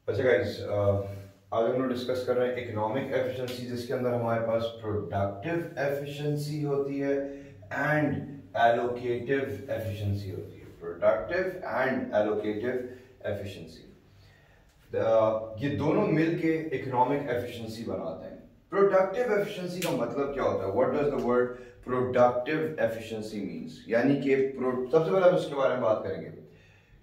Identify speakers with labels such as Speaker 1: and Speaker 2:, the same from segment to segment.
Speaker 1: अच्छा गाइस, आज हम लोग डिस्कस कर रहे हैं इकोनॉमिक एफिशिएंसी, जिसके अंदर हमारे पास प्रोडक्टिव एफिशिएंसी होती है एंड एलोकेटिव एफिशिएंसी होती है। प्रोडक्टिव एंड एलोकेटिव एफिशिएंसी, ये दोनों मिलके इकोनॉमिक एफिशिएंसी बनाते हैं। प्रोडक्टिव एफिशिएंसी का मतलब क्या होता है? What does the word productive efficiency means? यानी कि सबसे पहले हम इसके बारे में बात करेंगे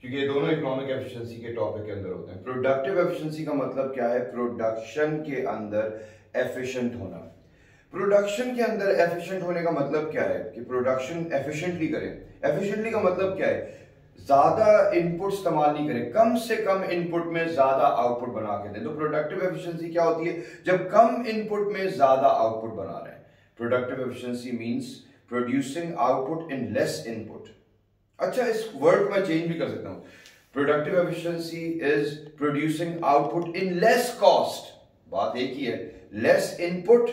Speaker 1: क्योंकि ये दोनों इकोनॉमिक एफिशिएंसी के टॉपिक के अंदर होते हैं। प्रोडक्टिव एफिशिएंसी का मतलब क्या है? प्रोडक्शन के अंदर एफिशिएंट होना। प्रोडक्शन के अंदर एफिशिएंट होने का मतलब क्या है? कि प्रोडक्शन एफिशिएंटली करें। एफिशिएंटली का मतलब क्या है? ज्यादा इनपुट इस्तेमाल नहीं करें, कम से कम इनपुट में ज्यादा आउटपुट बना के दें। तो प्रोडक्टिव एफिशिएंसी क्या होती है? जब कम इनपुट में ज्यादा आउटपुट बना रहे हैं। Productive efficiency means producing output in less input. अच्छा, इस वर्ड को मैं चेंज भी कर सकता हूं। Productive efficiency is producing output in less cost. बात एक ही है, लेस इनपुट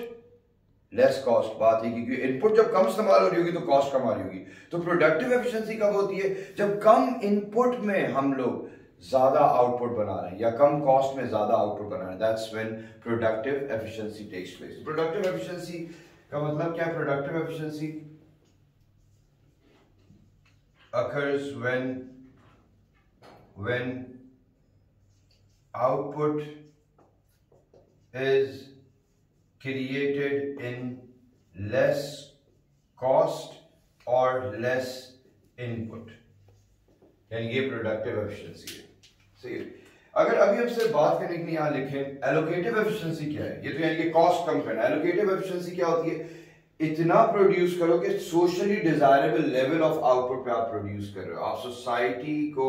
Speaker 1: लेस कॉस्ट। बात एक ही, क्योंकि इनपुट जब कम इस्तेमाल हो रही होगी तो कॉस्ट कम आ रही होगी। तो प्रोडक्टिव एफिशिएंसी कब होती है? जब कम इनपुट में हम लोग ज्यादा आउटपुट बना रहे हैं या कम कॉस्ट में ज्यादा आउटपुट बना रहे हैं। That's when productive efficiency takes place. Productive efficiency का मतलब क्या है? Productive efficiency occurs when output is created in less cost or less input, यानी ये प्रोडक्टिव एफिशिएंसी है। सही है। अगर अभी हमसे बात करने के लिए यहां लिखें एलोकेटिव एफिशिएंसी क्या है, ये तो यानी कि कॉस्ट कम करना। एलोकेटिव एफिशिएंसी क्या होती है? इतना प्रोड्यूस करो कि socially desirable level of output पे आप प्रोड्यूस कर रहे हो। आप सोसाइटी को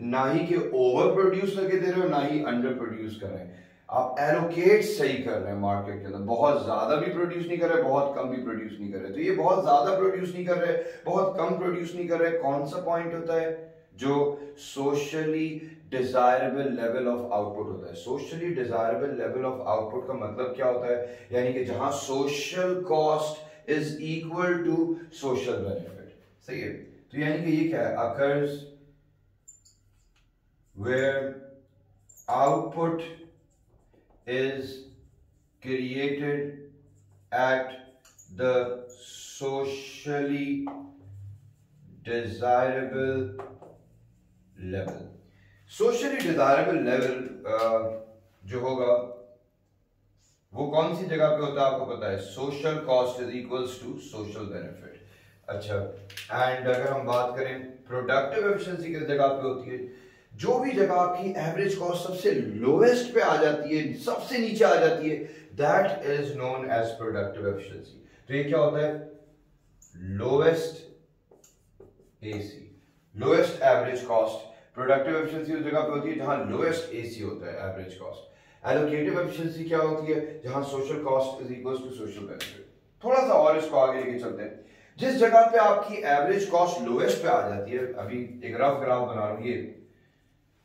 Speaker 1: ना ही कि ओवर प्रोड्यूस करके दे रहे हो, ना ही अंडर प्रोड्यूस कर रहे हैं। आप एलोकेट सही कर रहे हैं मार्केट के अंदर। बहुत ज्यादा भी प्रोड्यूस नहीं कर रहे, बहुत कम भी प्रोड्यूस नहीं कर रहे। तो ये बहुत ज्यादा प्रोड्यूस नहीं कर रहे, बहुत कम प्रोड्यूस नहीं कर रहे, कौन सा पॉइंट होता है? जो socially desirable level of output होता है। Socially desirable level of output का मतलब क्या होता है? यानी कि जहां social cost is equal to social benefit। सही है। तो यानी कि ये क्या है? occurs where output is created at the socially desirable level। socially desirable level जो होगा वो कौन सी जगह पे होता है? आपको पता है, social cost is equals to social benefit. अच्छा, एंड अगर हम बात करें प्रोडक्टिव एफिशिएंसी किस जगह पे होती है? जो भी जगह आपकी एवरेज कॉस्ट सबसे लोएस्ट पे आ जाती है, सबसे नीचे आ जाती है, that is known as productive efficiency. तो ये क्या होता है? Lowest AC, lowest average cost. Productive efficiency उस जगह पे होती है जहां लोएस्ट एसी होता है, एवरेज कॉस्ट। एलोकेटिव एफिशिएंसी क्या होती है? जहां social cost is equals to social benefit. थोड़ा सा और इसको आगे लेके चलते हैं। जिस जगह पे आपकी एवरेज कॉस्ट लोएस्ट पे आ जाती है, अभी एक रफ ग्राफ बना रहा हूं। ये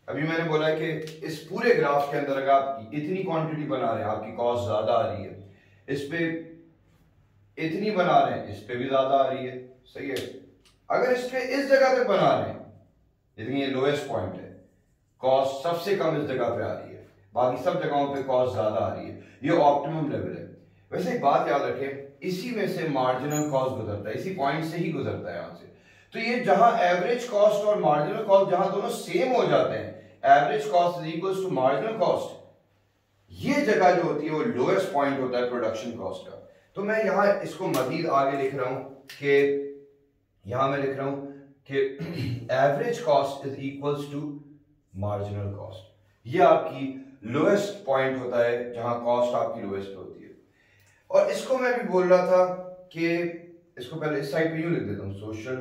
Speaker 1: अभी मैंने बोला है कि इस पूरे ग्राफ के अंदर अगर आप इतनी क्वांटिटी बना रहे हैं, आपकी कॉस्ट ज्यादा आ रही है। इस पे इतनी बना रहे हैं, इस पे भी ज्यादा आ रही है। सही है। अगर इस पे इस जगह पे बना रहे हैं, इतनी ये लोएस्ट पॉइंट है, कॉस्ट सबसे कम इस जगह पे आ रही है, बाकी सब जगहों पे कॉस्ट ज्यादा आ रही है। ये ऑप्टिमम लेवल है। वैसे एक बात याद रखें, इसी में से मार्जिनल कॉस्ट गुजरता है, इसी पॉइंट से ही गुजरता है यहां से। तो ये जहां एवरेज कॉस्ट और मार्जिनल कॉस्ट जहां दोनों सेम हो जाते हैं, average cost is equals to marginal cost, ये जगह जो होती है वो लोएस्ट पॉइंट होता है प्रोडक्शन कॉस्ट का। तो मैं यहां इसको मजीद आगे लिख रहा हूं कि यहां मैं लिख रहा हूं कि average cost is equals to marginal cost. ये आपकी लोएस्ट पॉइंट होता है जहां कॉस्ट आपकी लोएस्ट होती है। और इसको मैं भी बोल रहा था कि इसको पहले इस साइड पे यूं लिख देता हूं, सोशल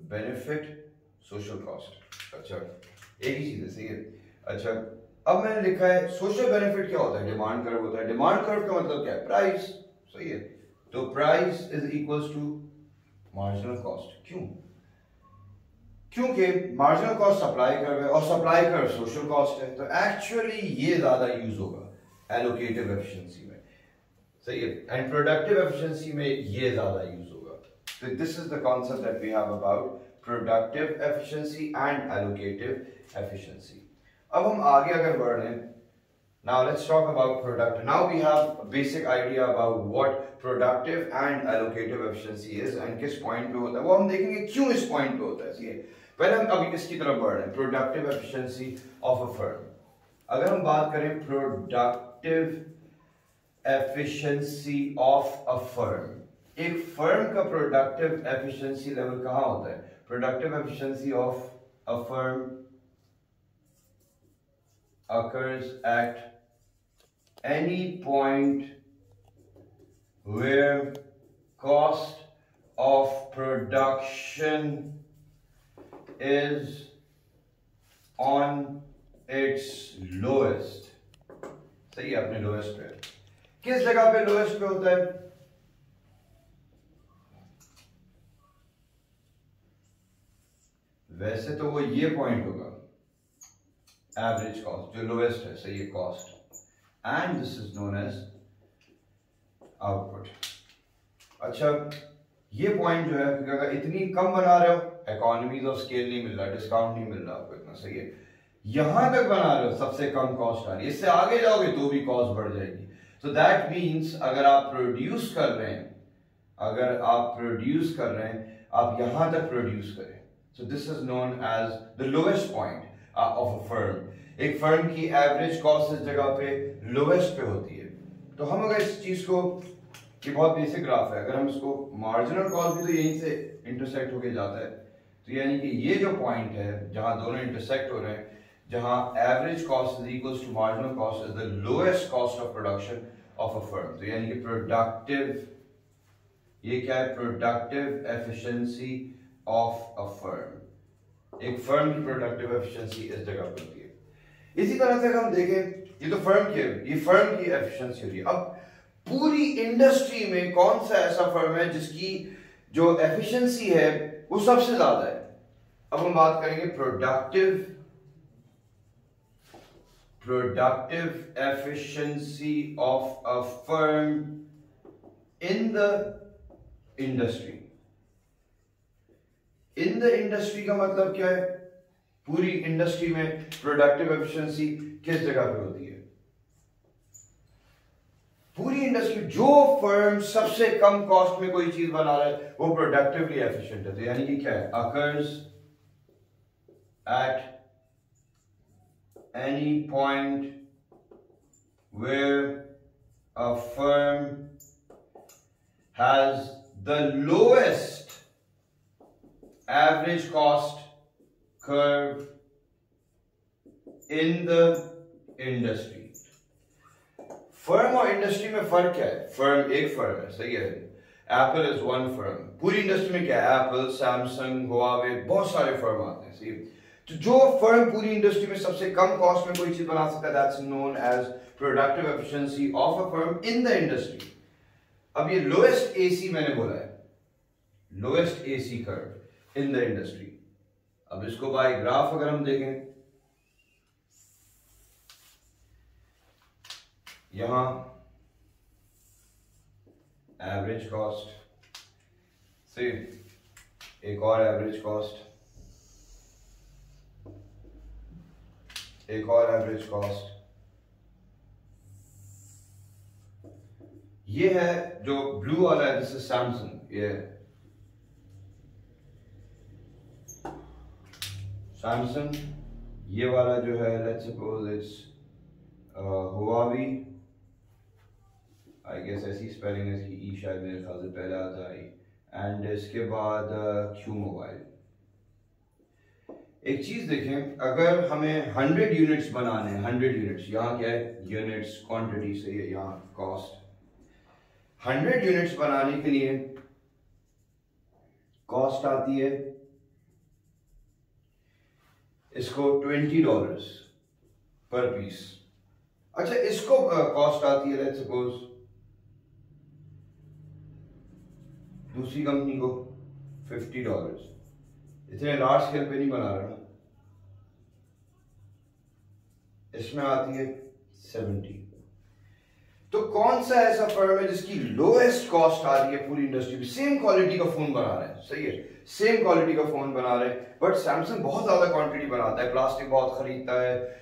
Speaker 1: बेनिफिट, सोशल कॉस्ट। अच्छा, एक ही चीज है। सही है। अच्छा, अब मैंने लिखा है सोशल बेनिफिट क्या होता है? डिमांड कर्व होता है। डिमांड कर्व का मतलब क्या है? प्राइस। सही है। तो price is equals to marginal cost. क्यों? क्योंकि मार्जिनल कॉस्ट सप्लाई कर्व है और सप्लाई कर्व सोशल कॉस्ट है। तो एक्चुअली ये ज्यादा यूज होगा एलोकेटिव एफिशिएंसी में। सही है। एंड प्रोडक्टिव एफिशिएंसी में ये ज्यादा यूज होगा। तो this is the concept that we have about productive efficiency and allocative efficiency. अब हम आगे अगर बढ़ रहे हैं, now let's talk about productive. Now we have a basic idea about what productive and allocative efficiency is and किस point पे होता है, वो हम देखेंगे क्यों इस पॉइंट पे होता है। पहले हम अभी किसकी तरफ बढ़ रहे हैं, productive efficiency of a firm. अगर हम बात करें productive efficiency of a firm, एक फर्म का प्रोडक्टिव एफिशिएंसी लेवल कहां होता है? Productive efficiency of a firm occurs at any point where cost of production is on its lowest। सही है, अपने लोएस्ट पे। किस जगह पे लोएस्ट पे होता है? वैसे तो वो ये पॉइंट होगा, एवरेज कॉस्ट, जो लोएस्ट है, सही है, cost, and this is known as output. अच्छा, ये पॉइंट जो है, क्योंकि अगर इतनी कम बना रहे हो, इकोनॉमीज ऑफ स्केल नहीं मिल रहा, डिस्काउंट नहीं मिल रहा आपको इतना, सही है, यहां तक बना रहे हो, सबसे कम कॉस्ट आ रही है, इससे आगे जाओगे तो भी कॉस्ट बढ़ जाएगी। सो दैट मीन्स अगर आप प्रोड्यूस कर रहे हैं, आप यहां तक प्रोड्यूस करें, so this is known as the lowest point of a firm. एक फर्म की एवरेज कॉस्ट इस जगह पे लोएस्ट पे होती है। तो हम अगर इस चीज को, ये बहुत बेसिक ग्राफ है, अगर हम इसको, मार्जिनल कॉस्ट भी तो यहीं से इंटरसेक्ट होके जाता है, तो यानी कि ये जो पॉइंट है जहां दोनों इंटरसेक्ट हो रहे हैं, जहां average cost is equals to marginal cost is the lowest cost of production of a firm. तो यानी कि प्रोडक्टिव, ये क्या है, productive efficiency of a firm. एक फर्म की प्रोडक्टिव एफिशिएंसी इस जगह पर होती है। इसी तरह से हम देखें, ये तो फर्म की, ये फर्म की एफिशिएंसी हो रही है। अब पूरी इंडस्ट्री में कौन सा ऐसा फर्म है जिसकी जो एफिशिएंसी है वो सबसे ज्यादा है? अब हम बात करेंगे productive efficiency of a firm in the industry. In the industry का मतलब क्या है? पूरी इंडस्ट्री में प्रोडक्टिव एफिशिएंसी किस जगह पे होती है? पूरी इंडस्ट्री, जो फर्म सबसे कम कॉस्ट में कोई चीज बना रहा है वो प्रोडक्टिवली एफिशिएंट है। तो यानी कि क्या है, occurs at any point where a firm has the lowest average cost curve in the industry। Firm और इंडस्ट्री में फर्क क्या है? फर्म एक फर्म है, सही है, एप्पल इज वन फर्म। पूरी इंडस्ट्री में क्या है? एप्पल, सैमसंग, हुआवे, बहुत सारे फर्म आते हैं, सही है। तो जो फर्म पूरी इंडस्ट्री में सबसे कम कॉस्ट में कोई चीज बना सकता है, that's known as productive efficiency of a firm in the industry. अब ये लोएस्ट एसी मैंने बोला है, lowest AC curve in the industry. अब इसको बाय ग्राफ अगर हम देखें, यहां एवरेज कॉस्ट से एक और एवरेज कॉस्ट, एक और एवरेज कॉस्ट, ये है जो ब्लू वाला है, दिस इज सैमसंग। ये सैमसंग, ये वाला जो है let's suppose it's Huawei, I guess ऐसी स्पेलिंग है इसकी, ई शायद मेरे ख्याल से पहले आता है, एंड इसके बाद क्यू मोबाइल। एक चीज देखें, अगर हमें 100 यूनिट्स बनाने हैं, 100 यूनिट्स, यहाँ क्या है, यूनिट्स क्वांटिटी से है, यहाँ कॉस्ट। 100 यूनिट्स बनाने के लिए कॉस्ट आती है इसको $20 पर पीस। अच्छा, इसको कॉस्ट आती है लेट्स सपोज दूसरी कंपनी को $50। इतने लार्ज स्केल पे नहीं बना रहा ना, इसमें आती है 70। तो कौन सा ऐसा फर्म है जिसकी लोएस्ट कॉस्ट आ रही है पूरी इंडस्ट्री में? सेम क्वालिटी का फोन बना रहे हैं, सही है, सेम क्वालिटी का फोन बना रहे हैं, बट सैमसंग बहुत ज्यादा क्वांटिटी बनाता है, प्लास्टिक बहुत खरीदता है,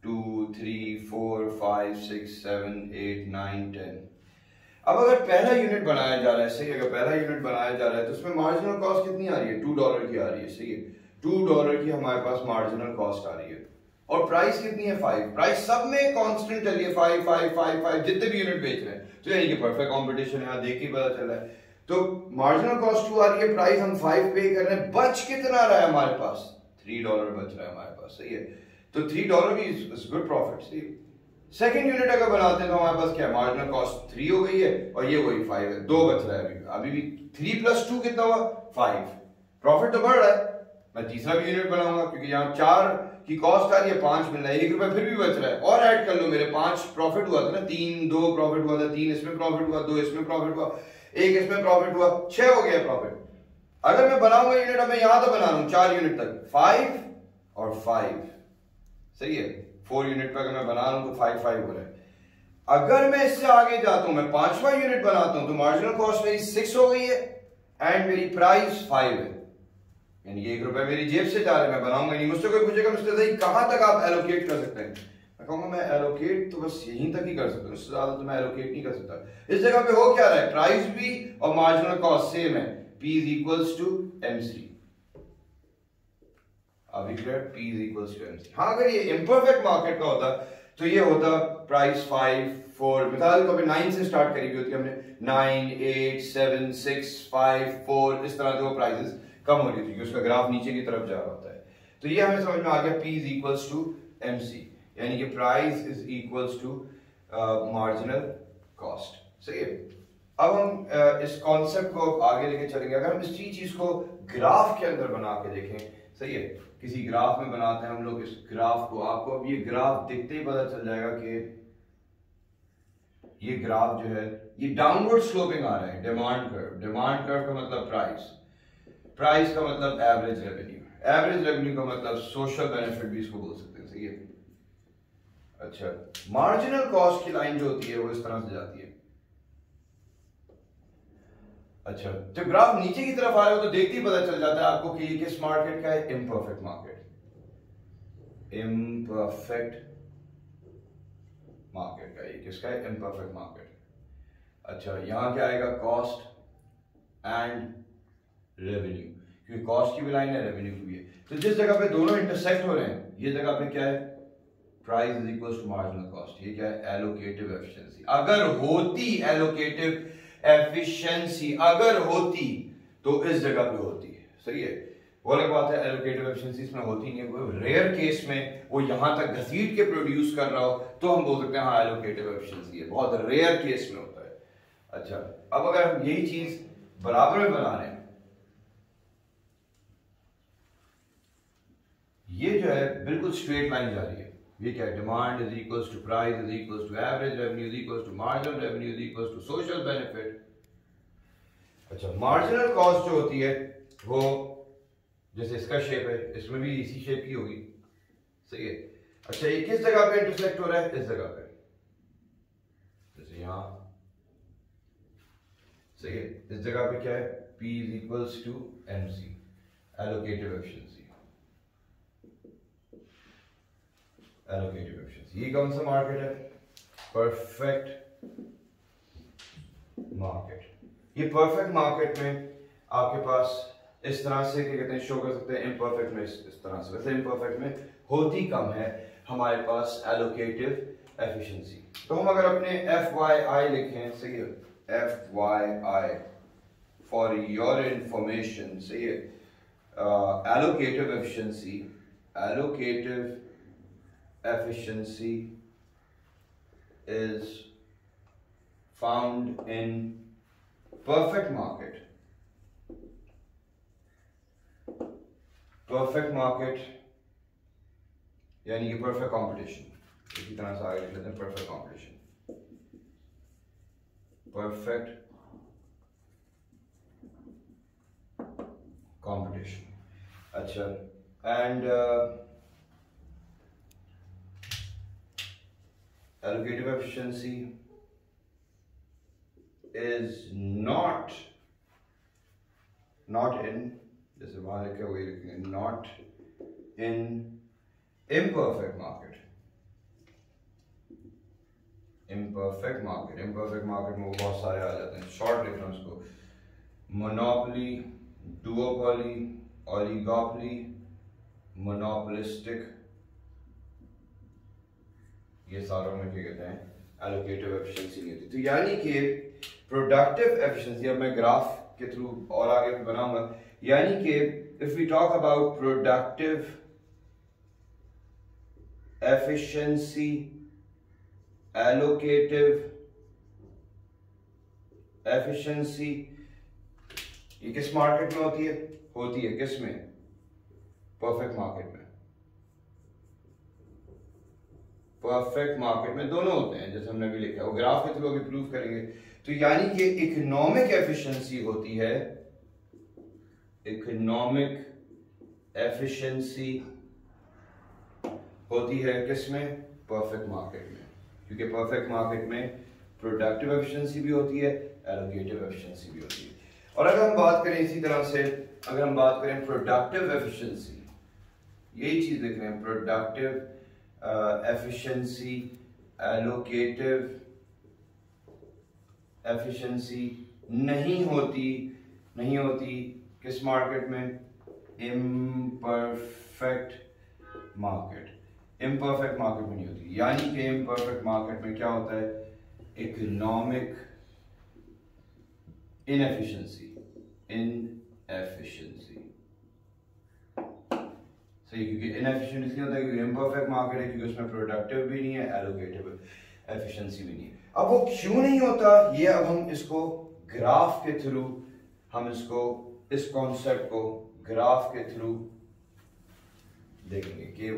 Speaker 1: 2 3 4 5 6 7 8 9 10। अब अगर पहला यूनिट बनाया जा रहा है, सही है, अगर पहला यूनिट बनाया जा रहा है तो उसमें मार्जिनल कॉस्ट कितनी आ रही है? $2 की आ रही है, सही है। $2 की हमारे पास मार्जिनल कॉस्ट आ रही है और प्राइस कितनी है? 5। प्राइस सब में कांस्टेंट चल रही है, 5 5 5 5 जितने भी यूनिट बेच रहे हैं, तो यानी कि परफेक्ट कंपटीशन है, यहाँ देख के पता चल रहा है। तो मार्जिनल कॉस्ट 2 आ रही है, प्राइस हम 5 पे कर रहे हैं, बच कितना रहा है हमारे पास? $3 बच रहा है हमारे पास, सही है। तो $3 भी इज गुड प्रॉफिट, सही है। सेकंड यूनिट अगर बनाते हैं तो हमारे पास क्या है? मार्जिनल कॉस्ट 3 हो गई है और ये वही 5 है, 2 बच रहा है अभी भी 3 + 2 कितना हुआ? 5। प्रॉफिट तो बढ़ रहा है। मैं तीसरा भी यूनिट बनाऊंगा क्योंकि यहाँ 4 की कॉस्ट आ रही है, 5 मिल रहा है, ₹1 फिर भी बच रहा है, और ऐड कर लो, मेरे 5 प्रॉफिट हुआ था ना, 2 प्रॉफिट हुआ था, 3 इसमें प्रॉफिट हुआ, 2 इसमें प्रॉफिट हुआ, 1 इसमें प्रॉफिट हुआ, 6 हो गया प्रॉफिट। अगर मैं बनाऊंगा यूनिट, अब मैं यहां तो बना रहा हूं 4 यूनिट तक, 5 और 5, सही है। 4 यूनिट पर अगर मैं बना रहा हूं तो 5 5 हो रहा है। अगर मैं इससे आगे जाता हूं, मैं 5वां यूनिट बनाता हूं, तो मार्जिनल कॉस्ट मेरी 6 हो गई है एंड मेरी प्राइस 5 है, यानी ₹1 मेरी जेब से जा रहा है, मैं बनाऊंगा नहीं। मुझसे कोई पूछेगा मिस्टर सही कहां तक आप एलोकेट कर सकते हैं, मैं कहूंगा मैं एलोकेट तो बस यहीं तक ही कर सकता हूं, उससे ज्यादा तो मैं एलोकेट नहीं कर सकता। इस जगह पे हो क्या रहा है? प्राइस भी और मार्जिनल कॉस्ट सेम है, P = MC। अभी क्लियर? P = MC। हाँ, अगर ये इम्परफेक्ट मार्केट का होता तो ये होता प्राइस 5 4, मिसाल के 9 से स्टार्ट करी हुई होती, हमने 9 8 7 6 5 4, इस तरह से वो प्राइसेस कम हो रही थी कि उसका ग्राफ नीचे की तरफ जा रहा होता है। तो ये हमें समझ में आ गया, P = MC, यानी कि प्राइस = मार्जिनल कॉस्ट, सही है। अब हम इस कॉन्सेप्ट को आगे लेके चलेंगे। अगर हम इसी चीज को ग्राफ के अंदर बना के देखें, सही है, किसी ग्राफ में बनाते हैं हम लोग इस ग्राफ को, आपको अब ये ग्राफ देखते ही पता चल जाएगा कि ये ग्राफ जो है ये डाउनवर्ड स्लोपिंग आ रहा है। डिमांड कर्व का मतलब प्राइस का मतलब एवरेज रेवेन्यू का मतलब सोशल बेनिफिट भी इसको बोल सकते हैं, सही है। अच्छा, मार्जिनल कॉस्ट की लाइन जो होती है वो इस तरह से जाती है। अच्छा, जब ग्राफ नीचे की तरफ आ रहा हो तो देखते ही पता चल जाता है आपको कि ये किस मार्केट का है? इम्परफेक्ट मार्केट का। ये किसका है? Imperfect market. अच्छा, यहां क्या आएगा? कॉस्ट एंड रेवेन्यू, क्योंकि कॉस्ट की भी लाइन है, रेवेन्यू की भी है। तो जिस जगह पे दोनों इंटरसेक्ट हो रहे हैं, ये जगह पे क्या है? Price = marginal cost. ये क्या है? Allocative efficiency. अगर होती एलोकेटिव एफिशिएंसी, अगर होती तो इस जगह पे होती है, सही है। वो अलग बात है, एलोकेटिव एफिशिएंसी इसमें होती नहीं है, वो रेयर केस में वो यहां तक घसीट के प्रोड्यूस कर रहा हो तो हम बोल सकते हैं हाँ एलोकेटिव एफिशिएंसी है, बहुत रेयर केस में होता है। अच्छा, अब अगर हम यही चीज बराबर में बना रहे हैं, ये जो है बिल्कुल स्ट्रेट लाइन जा रही है। ये क्या है? Demand = price = average revenue = marginal revenue = social benefit. अच्छा, मार्जिनल कॉस्ट जो होती है वो जैसे इसका शेप है, इसमें भी इसी शेप की होगी, सही है। अच्छा, ये किस जगह पे इंटरसेक्ट हो रहा है? इस जगह पे, जैसे यहां, सही है। इस जगह पे क्या है? P = MC, allocative efficiency. ये कौन सा मार्केट है? Perfect market. ये परफेक्ट मार्केट में आपके पास इस तरह से क्या कहते हैं, शो कर सकते हैं। इम्परफेक्ट में इस तरह से, वैसे इम्परफेक्ट में होती कम है हमारे पास एलोकेटिव एफिशिएंसी। तो हम अगर अपने FYI लिखें, सही है, FYI फॉर योर इंफॉर्मेशन, सही है, allocative efficiency is found in perfect market यानी कि perfect competition। इसी तरह से आगे लिख लेते हैं, perfect competition। अच्छा, and allocative efficiency is not in, जैसे वहां लिखे वही लिखेंगे, not in imperfect market। Imperfect market, imperfect market में वो बहुत सारे आ जाते हैं, शॉर्ट लिख रहा हूँ उसको, मोनोपोली, डुओपोली, ओलिगोपोली, मोनोपोलिस्टिक, ये सारों में क्या कहते हैं एलोकेटिव एफिशिएंसी नहीं होती। तो यानी कि प्रोडक्टिव एफिशिएंसी, अब मैं ग्राफ के थ्रू और आगे बनाऊंगा, यानी कि if we talk about productive efficiency, allocative efficiency, ये किस मार्केट में होती है? होती है किस में? परफेक्ट मार्केट में। परफेक्ट मार्केट में दोनों होते हैं, जैसे हमने अभी लिखा है, वो ग्राफ के थ्रू अभी प्रूव करेंगे। तो यानी कि इकोनॉमिक एफिशिएंसी होती है, इकोनॉमिक एफिशिएंसी होती है किसमें? परफेक्ट मार्केट में, क्योंकि परफेक्ट मार्केट में प्रोडक्टिव एफिशिएंसी भी होती है, एलोकेटिव एफिशिएंसी भी होती है। और अगर हम बात करें इसी तरह से, अगर हम बात करें प्रोडक्टिव एफिशिएंसी, यही चीज लिख रहे हैं, प्रोडक्टिव एफिशिएंसी, एलोकेटिव एफिशिएंसी नहीं होती किस मार्केट में? इम्परफेक्ट मार्केट, इम्परफेक्ट मार्केट में नहीं होती। यानी कि इम्परफेक्ट मार्केट में क्या होता है? इकोनॉमिक इनएफिशिएंसी, सही, क्योंकि इनएफिशिएंट इसलिए होता है क्योंकि इम्परफेक्ट मार्केट है, क्योंकि उसमें प्रोडक्टिव भी नहीं है, एलोकेटिव एफिशिएंसी भी नहीं है। अब वो क्यों नहीं होता, ये अब हम इसको ग्राफ के थ्रू, हम इसको इस कॉन्सेप्ट को ग्राफ के थ्रू देखेंगे कि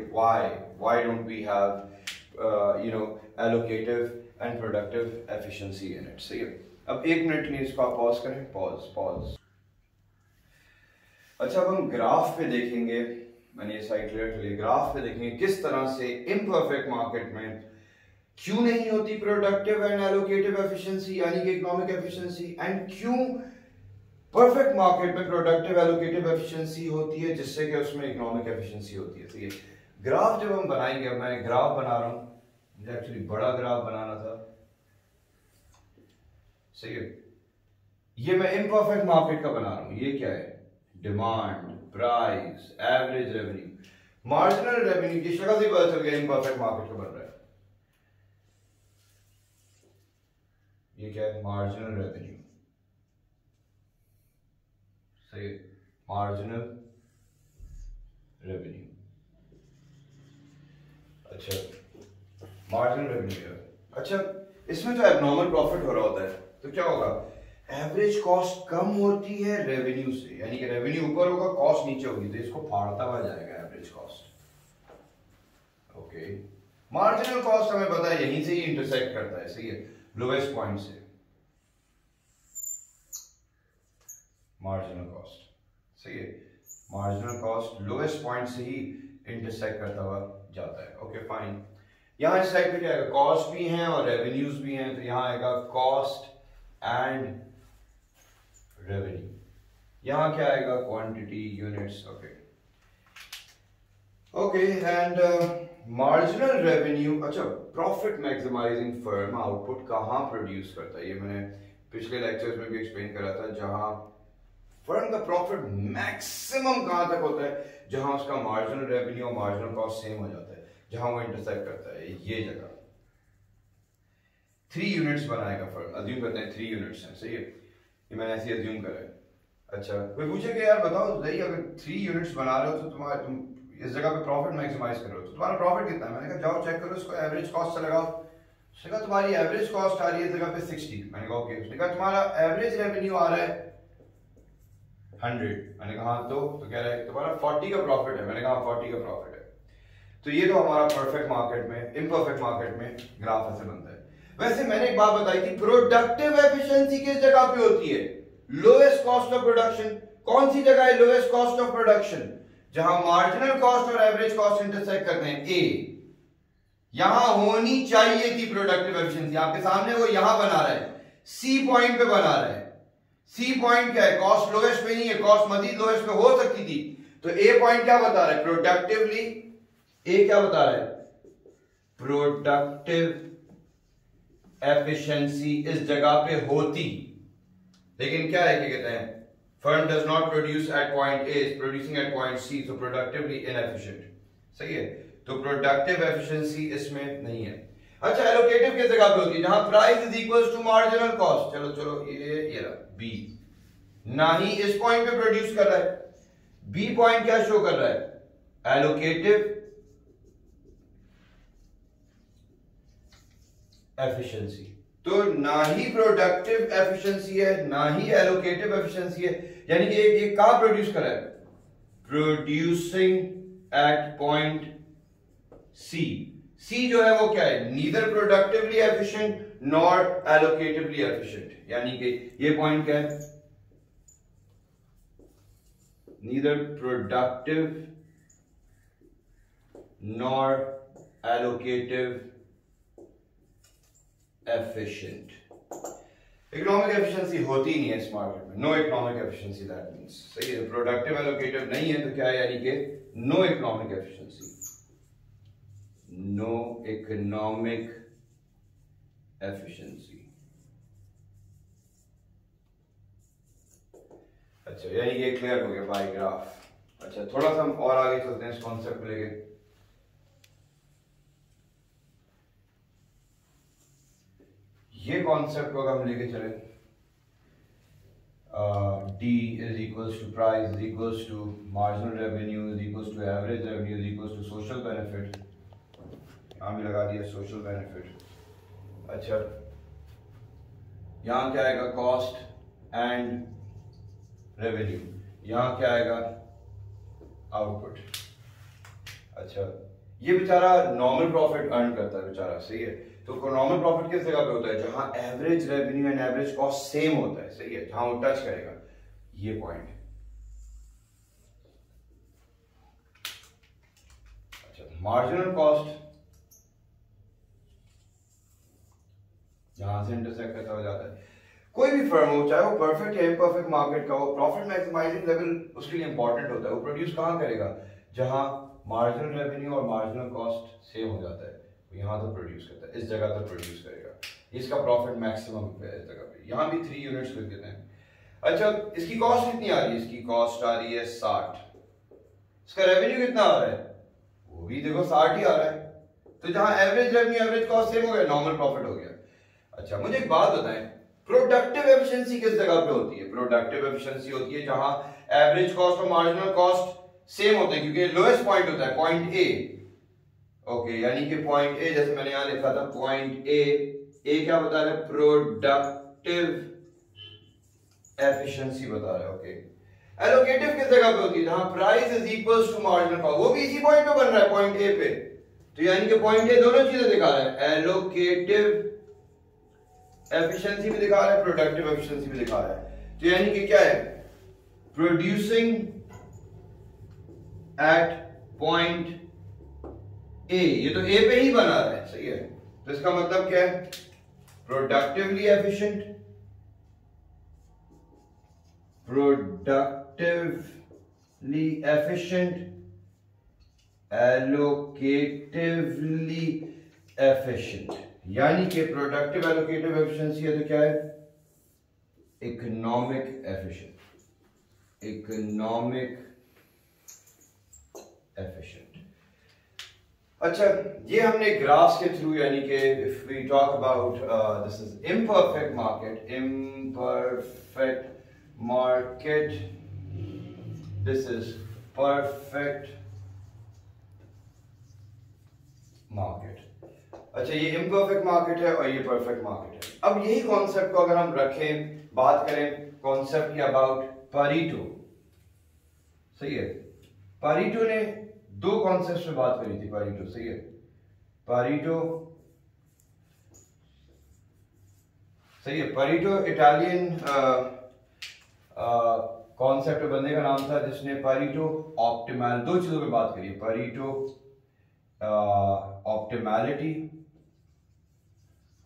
Speaker 1: why don't we have allocative and productive efficiency in it। सही है। अब 1 मिनट के लिए इसको आप पॉज करें, पॉज। अच्छा, अब हम ग्राफ पे देखेंगे, मैंने ये साइड क्लियर कर ली, ग्राफ पे देखेंगे किस तरह से इम्परफेक्ट मार्केट में क्यों नहीं होती प्रोडक्टिव एंड एलोकेटिव एफिशिएंसी, यानी कि इकोनॉमिक एफिशिएंसी, एंड क्यों परफेक्ट मार्केट में प्रोडक्टिव एलोकेटिव एफिशिएंसी होती है, जिससे कि उसमें इकोनॉमिक एफिशिएंसी होती है। सही है। ग्राफ जब हम बनाएंगे, अब मैं ग्राफ बना रहा हूं, मुझे एक्चुअली बड़ा ग्राफ बनाना था, सही है, ये मैं इम्परफेक्ट मार्केट का बना रहा हूं। ये क्या है? Demand, price, average revenue, marginal revenue की शक्ल से पता चल गया इम्परफेक्ट मार्केट का बन रहा है। ये क्या है? मार्जिनल रेवेन्यू, सही, मार्जिनल रेवेन्यू। अच्छा, मार्जिनल रेवेन्यू। अच्छा, इसमें जो एबनॉर्मल प्रॉफिट हो रहा होता है, तो क्या होगा? एवरेज कॉस्ट कम होती है रेवेन्यू से, यानी कि रेवेन्यू ऊपर होगा, कॉस्ट नीचे होगी, तो इसको फाड़ता हुआ जाएगा average cost. Okay, marginal cost हमें पता है यहीं से ही इंटरसेक्ट करता है, सही है, लोएस्ट पॉइंट से। मार्जिनल कॉस्ट, सही है, मार्जिनल कॉस्ट लोएस्ट पॉइंट से ही इंटरसेक्ट करता हुआ जाता है। Okay fine. यहां इस साइड पे क्या आएगा? कॉस्ट भी है और रेवेन्यूज भी हैं, तो यहां आएगा कॉस्ट एंड रेवेन्यू। यहां क्या आएगा? Quantity, units. Okay and marginal revenue. अच्छा, प्रॉफिट मैक्सिमाइजिंग फर्म आउटपुट कहां प्रोड्यूस करता है? ये मैंने पिछले लेक्चर्स में भी एक्सप्लेन करा था, जहां फर्म का प्रॉफिट मैक्सिमम कहां तक होता है? जहां उसका मार्जिनल रेवेन्यू और मार्जिनल कॉस्ट सेम हो जाता है, जहां वो इंटरसेक्ट करता है, ये जगह। 3 यूनिट्स बनाएगा फर्म, अज्यूम करते हैं 3 यूनिट्स हैं, सही है, ये मैंने ऐसे अज्यूम करा है। अच्छा, कोई पूछे कि यार बताओ सही, अगर 3 यूनिट्स बना रहे हो तो तुम इस जगह पे प्रॉफिट मैक्सिमाइज कर रहे हो, तो तुम्हारा प्रॉफिट कितना है? मैंने कहा जाओ चेक करो इसको, एवरेज कॉस्ट से लगाओ। उसने कहा तुम्हारी एवरेज कॉस्ट आ रही है जगह पे 60। मैंने कहा ओके। उसने कहा तुम्हारा एवरेज रेवेन्यू आ रहा है 100। मैंने कहा हाँ, तो कह रहा है तुम्हारा 40 का प्रॉफिट है। मैंने कहा 40 का प्रॉफिट है। तो ये तो हमारा परफेक्ट मार्केट में, इम्परफेक्ट मार्केट में ग्राफ ऐसे बनता है। वैसे मैंने एक बात बताई थी, प्रोडक्टिव एफिशिएंसी किस जगह पे होती है? Lowest cost of production. कौन सी जगह है लोएस्ट कॉस्ट ऑफ प्रोडक्शन? जहां मार्जिनल कॉस्ट और एवरेज कॉस्ट इंटरसेक्ट करते हैं, ए। यहां होनी चाहिए थी प्रोडक्टिव एफिशिएंसी, आपके सामने वो यहां बना रहा है, सी पॉइंट पे बना रहा है। सी पॉइंट क्या है? कॉस्ट लोएस्ट पे नहीं है, कॉस्ट मजीद लोएस्ट पे हो सकती थी। तो ए पॉइंट क्या बता रहा है? प्रोडक्टिवली, ए क्या बता रहा है? प्रोडक्टिव एफिशिएंसी इस जगह पे होती, लेकिन क्या है कि कहते हैं firm does not produce at point A, is producing at point C, तो प्रोडक्टिवली इनएफिशिएंट। सही है, तो प्रोडक्टिव एफिशिएंसी इसमें नहीं है। अच्छा, एलोकेटिव किस जगह पे होती है? जहां price is equal to marginal cost. चलो ये रहा बी, ना ही इस पॉइंट पे प्रोड्यूस कर रहा है। बी पॉइंट क्या शो कर रहा है? Allocative efficiency. तो ना ही प्रोडक्टिव एफिशिएंसी है, ना ही एलोकेटिव एफिशिएंसी है, यानी कि ये कहां प्रोड्यूस कर रहा है? Producing at point C. C जो है वो क्या है? Neither productively efficient nor allocatively efficient, यानी कि ये पॉइंट क्या है? Neither productive nor allocative efficient. Economic efficiency होती नहीं है इस मार्केट में, no economic efficiency, that means. सही है, प्रोडक्टिव एलोकेटिव नहीं है तो क्या है? यानी कि no economic efficiency, no economic efficiency. अच्छा, यानी ये क्लियर हो गया बाय ग्राफ। अच्छा, थोड़ा सा हम और आगे चलते हैं इस कॉन्सेप्ट को लेके। ये कॉन्सेप्ट को अगर हम लेके चले, D is equals to price is equals to marginal revenue is equals to average revenue is equals to social benefit, यहां भी लगा दिया social benefit। अच्छा, यहां क्या आएगा? कॉस्ट एंड रेवेन्यू, यहां क्या आएगा? आउटपुट। अच्छा, ये बेचारा नॉर्मल प्रॉफिट अर्न करता है बेचारा। सही है, तो नॉर्मल प्रॉफिट किस जगह पे होता है? जहां average revenue and average cost same होता है। सही है, जहां वो टच करेगा ये पॉइंट। अच्छा, मार्जिनल कॉस्ट जहां से इंटरसेक्ट करता हो जाता है। कोई भी फर्म हो, चाहे वो परफेक्ट या इम्परफेक्ट मार्केट का हो, प्रॉफिट मैक्सिमाइजिंग लेवल उसके लिए इंपॉर्टेंट होता है। वो प्रोड्यूस कहां करेगा? जहां मार्जिनल रेवेन्यू और मार्जिनल कॉस्ट सेम हो जाता है, यहां तो प्रोड्यूस करता है, इस जगह तो प्रोड्यूस करेगा। इसका प्रॉफिट मैक्सिमम है इस जगह पे। यहां भी 3 यूनिट्स लिख देते हैं। अच्छा, इसकी कॉस्ट कितनी आ रही है? इसकी कॉस्ट आ रही है 60। इसका रेवेन्यू कितना आ रहा है? वो भी देखो 60 ही आ रहा है। तो जहां average revenue average cost same हो गया, नॉर्मल प्रॉफिट हो गया। अच्छा, मुझे एक बात बताएं, प्रोडक्टिव एफिशिएंसी किस जगह पे होती है? प्रोडक्टिव एफिशिएंसी होती है जहां एवरेज कॉस्ट और मार्जिनल कॉस्ट सेम होते हैं, क्योंकि लोएस्ट पॉइंट होता है पॉइंट ए। ओके, यानी कि पॉइंट ए, जैसे मैंने यहां लिखा था पॉइंट ए क्या बता रहा है? प्रोडक्टिव एफिशिएंसी बता रहा है। ओके, एलोकेटिव किस जगह पे होती है? जहां price is equals to marginal cost, वो भी इसी पॉइंट पे बन रहा है, पॉइंट ए पे। तो यानी कि पॉइंट ए दोनों चीजें दिखा रहा है, एलोकेटिव एफिशिएंसी भी दिखा रहा है, प्रोडक्टिव एफिशिएंसी भी दिखा रहा है। तो यानी कि क्या है? प्रोड्यूसिंग एट पॉइंट ए, ये तो ए पे ही बना रहा है। सही है, तो इसका मतलब क्या है? Productively efficient, productively efficient, allocatively efficient. यानी कि प्रोडक्टिव एलोकेटिव एफिशिएंसी है तो क्या है? Economic efficient, economic efficient. अच्छा, ये हमने ग्राफ्स के थ्रू, यानी कि if we talk about this is imperfect market, imperfect market, this is perfect market. अच्छा, ये इम्परफेक्ट मार्केट है और ये परफेक्ट मार्केट है। अब यही कॉन्सेप्ट को अगर हम रखें, बात करें कॉन्सेप्ट की अबाउट पारेटो। सही है, पारेटो ने 2 कॉन्सेप्ट पे बात करी थी। पारेटो, सही है, पारेटो, सही है, पारेटो इटालियन कॉन्सेप्ट बंदे का नाम था जिसने पारेटो ऑप्टिमल 2 चीजों पे बात करी है। पारेटो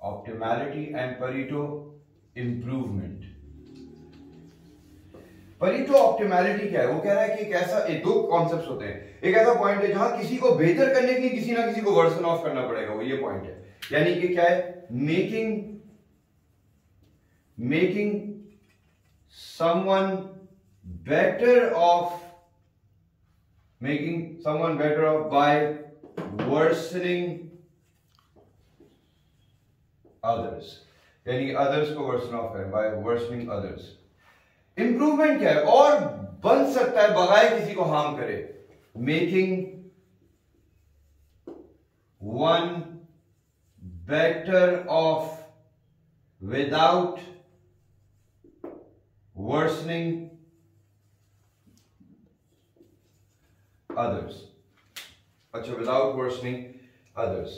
Speaker 1: ऑप्टिमैलिटी एंड पारेटो इंप्रूवमेंट। पारेटो ऑप्टिमैलिटी क्या है? वो कह रहा है कि एक ऐसा 2 कॉन्सेप्ट्स होते हैं। एक ऐसा पॉइंट है जहां किसी को बेहतर करने के लिए किसी ना किसी को वर्सन ऑफ करना पड़ेगा, वो ये पॉइंट है। यानी कि क्या है, making someone better off by worsening others, यानी others को worsen off करें, by worsening others. इंप्रूवमेंट क्या है, और बन सकता है बगैर किसी को हार्म करे, making one better of without worsening others. अच्छा, विदाउट वर्सनिंग अदर्स.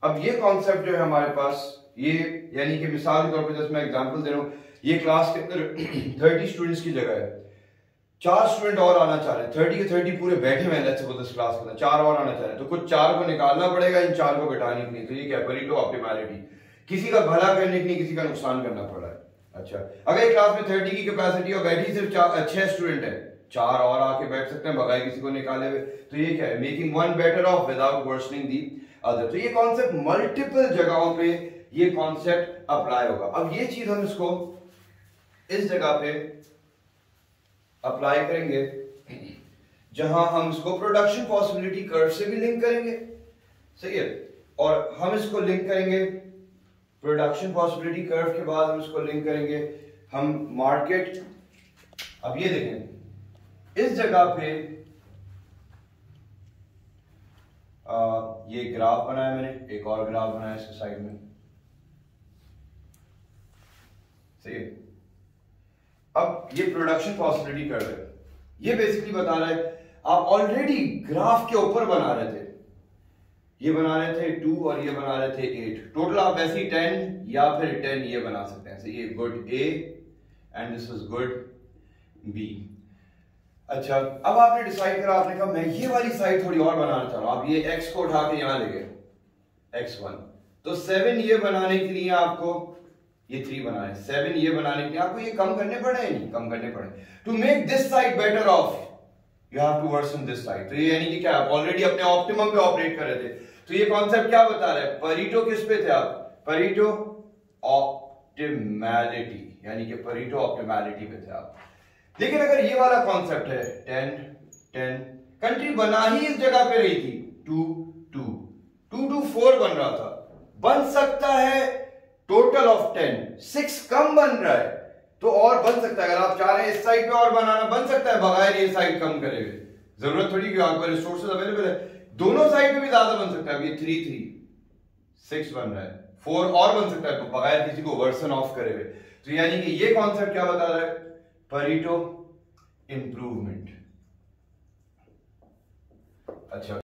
Speaker 1: अब ये कॉन्सेप्ट जो है हमारे पास, ये यानी कि मिसाल के तौर पे जैसे मैं एग्जांपल दे रहा हूं, ये क्लास के अंदर 30 स्टूडेंट्स की जगह है, 4 स्टूडेंट और आना चाह रहे हैं, 30 के 30 पूरे बैठे हुए हैं लेट्स सपोज इस क्लास के अंदर, 4 और आना चाह रहे हैं, तो कुछ 4 को निकालना पड़ेगा, इन 4 को बैठाने के लिए. तो ये क्या, पेरेटो ऑप्टिमैलिटी, किसी का भला करने के लिए किसी का नुकसान करना पड़ रहा है. अच्छा, अगर क्लास में 30 की कैपेसिटी और बैठी सिर्फ 6 स्टूडेंट है, 4 और आके बैठ सकते हैं बगैर किसी को निकाले हुए. तो ये क्या है, making one better of without worsening the other. तो ये कॉन्सेप्ट मल्टीपल जगहों पे ये कॉन्सेप्ट अप्लाई होगा. अब ये चीज हम इसको इस जगह पे अप्लाई करेंगे जहां हम इसको प्रोडक्शन पॉसिबिलिटी कर्व से भी लिंक करेंगे, सही है, और हम इसको लिंक करेंगे प्रोडक्शन पॉसिबिलिटी कर्व के बाद हम इसको लिंक करेंगे हम मार्केट. अब ये देखें इस जगह पे ये ग्राफ बनाया मैंने, एक और ग्राफ बनाया इसके साइड में, सही है. अब ये प्रोडक्शन पॉसिबिलिटी कर्व है, ये बेसिकली बता रहा है आप ऑलरेडी ग्राफ के ऊपर बना रहे थे, ये बना रहे थे 2 और ये बना रहे थे 8, टोटल आप ऐसे ही 10 या फिर 10 ये बना सकते हैं. सही है, good A and this is good B. अच्छा, अब आपने डिसाइड करा, आपने कहा मैं ये वाली साइड थोड़ी और बनाना चाह रहा हूं, आप ये x को उठा के यहां ले गए x1, तो 7 ये बनाने के लिए आपको ये 3 बनाने, 7 ये बनाने के लिए आपको ये कम करने पड़े हैं, नहीं कम करने पड़े. To make this side better off you have to worsen this side. तो ये यानी कि क्या, आप ऑलरेडी अपने ऑप्टिमम पे ऑपरेट कर रहे थे. तो ये कॉन्सेप्ट क्या बता रहा है, परीटो किस पे थे आप, परीटो ऑप्टिमैलिटी, यानी कि परीटो ऑप्टिमैलिटी पे थे आप. लेकिन अगर ये वाला कॉन्सेप्ट है 10 10, कंट्री बना ही इस जगह पे रही थी 2 2 2 2 4 बन रहा था, बन सकता है टोटल ऑफ 10 6 कम बन रहा है, तो और बन सकता है, अगर आप चाह रहे हैं इस साइड पे और बनाना बन सकता है बगैर ये साइड कम करे हुए, जरूरत थोड़ी कि आपके रिसोर्सेज अवेलेबल है, दोनों साइड पे भी ज्यादा बन सकता है. अब ये 3 3 6 बन रहा है, 4 और बन सकता है बगैर किसी को वर्सन ऑफ करे हुए. तो यानी कि ये कॉन्सेप्ट क्या बता रहा है, परीटो इंप्रूवमेंट. अच्छा,